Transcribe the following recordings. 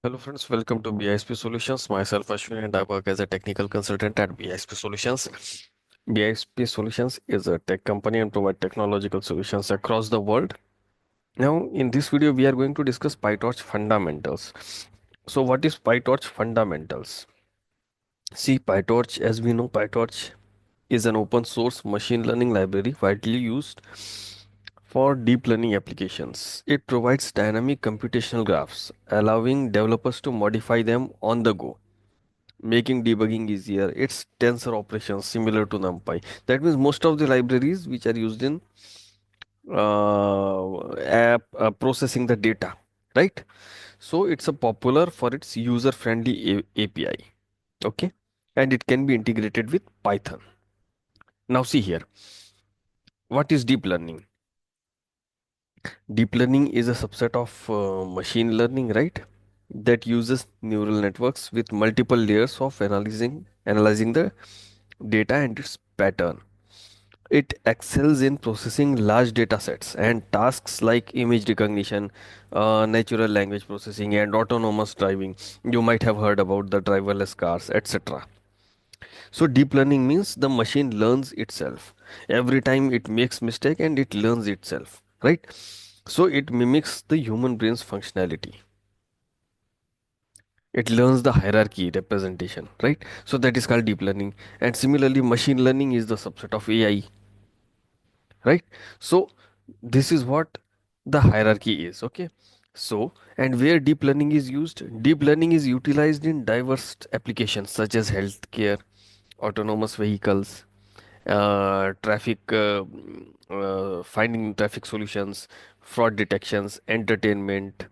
Hello friends, welcome to BISP Solutions. Myself Ashwin and I work as a technical consultant at BISP Solutions. BISP Solutions is a tech company and provide technological solutions across the world. Now, in this video, we are going to discuss PyTorch fundamentals. So, what is PyTorch fundamentals? See, PyTorch, as we know, PyTorch is an open source machine learning library widely used for deep learning applications. It provides dynamic computational graphs, allowing developers to modify them on the go, making debugging easier. It's tensor operations similar to NumPy. That means most of the libraries which are used in app processing the data, right? So it's a popular for its user-friendly API. Okay, and it can be integrated with Python. Now see here, what is deep learning? Deep learning is a subset of machine learning, right? That uses neural networks with multiple layers of analyzing the data and its pattern. It excels in processing large data sets and tasks like image recognition, natural language processing, and autonomous driving. You might have heard about the driverless cars, etc. So deep learning means the machine learns itself. Every time it makes mistake and it learns itself, right? So it mimics the human brain's functionality. It learns the hierarchy representation, right? So that is called deep learning. And similarly, machine learning is the subset of AI, right? So this is what the hierarchy is, okay? So, and where deep learning is used, deep learning is utilized in diverse applications such as healthcare, autonomous vehicles, finding traffic solutions, fraud detections, entertainment.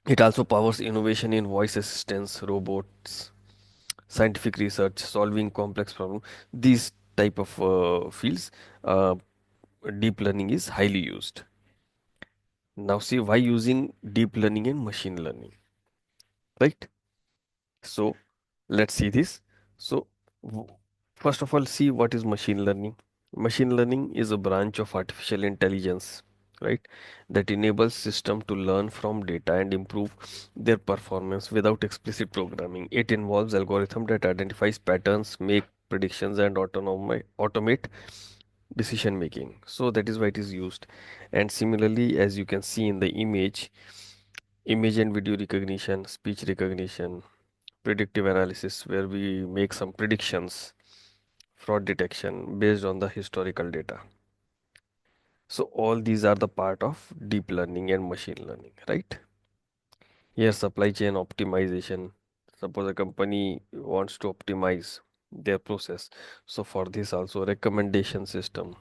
It also powers innovation in voice assistance, robots, scientific research, solving complex problems. These type of fields, uh, deep learning is highly used. Now see why using deep learning and machine learning, right? So let's see this. So w- first of all, see what is machine learning. Machine learning is a branch of artificial intelligence, right? That enables system to learn from data and improve their performance without explicit programming. It involves algorithm that identifies patterns, make predictions, and automate decision making. So that is why it is used. And similarly, as you can see in the image and video recognition, speech recognition, predictive analysis, where we make some predictions, fraud detection based on the historical data. So all these are the part of deep learning and machine learning, right? Here, supply chain optimization. Suppose a company wants to optimize their process. So for this also recommendation system.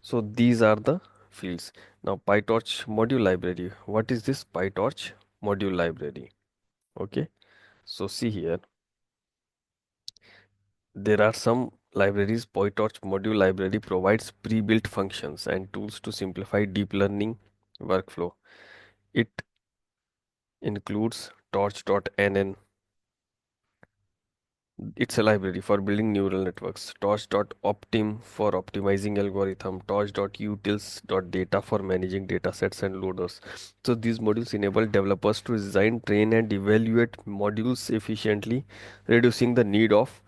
So these are the fields. Now PyTorch module library. What is this PyTorch module library? Okay. So see here, there are some libraries. PyTorch module library provides pre-built functions and tools to simplify deep learning workflow. It includes torch.nn. It's a library for building neural networks. Torch.optim for optimizing algorithm. Torch.utils.data for managing datasets and loaders. So these modules enable developers to design, train, and evaluate modules efficiently, reducing the need of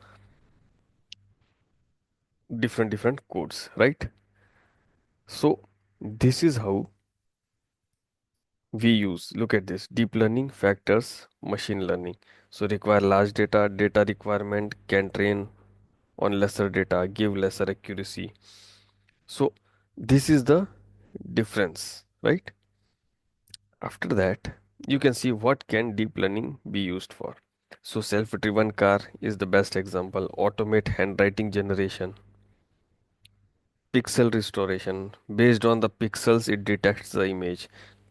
different codes, right? So this is how we use, look at this, deep learning factors, machine learning. So require large data requirement can train on lesser data, give lesser accuracy. So this is the difference, right? After that, you can see what can deep learning be used for. So self-driven car is the best example. Automate handwriting generation, pixel restoration. Based on the pixels, it detects the image.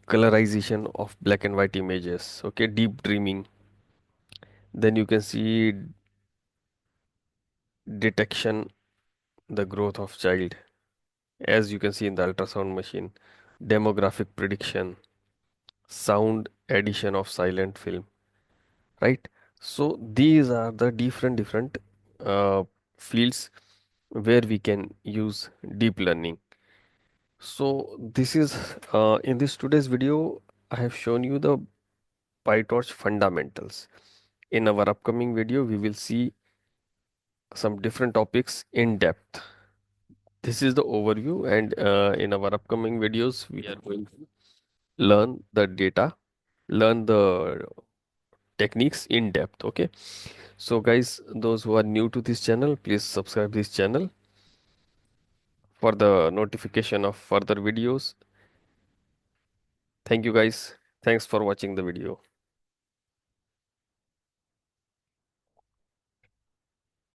Colorization of black and white images. Okay, deep dreaming. Then you can see detection, the growth of child, as you can see in the ultrasound machine. Demographic prediction, sound addition of silent film, right? So these are the different uh, fields where we can use deep learning. So this is in this today's video, I have shown you the PyTorch fundamentals. In our upcoming video, we will see some different topics in depth. This is the overview, and in our upcoming videos, we are going to learn the data, learn the techniques in depth. Okay. So, guys, those who are new to this channel, please subscribe this channel for the notification of further videos. Thank you, guys. Thanks for watching the video.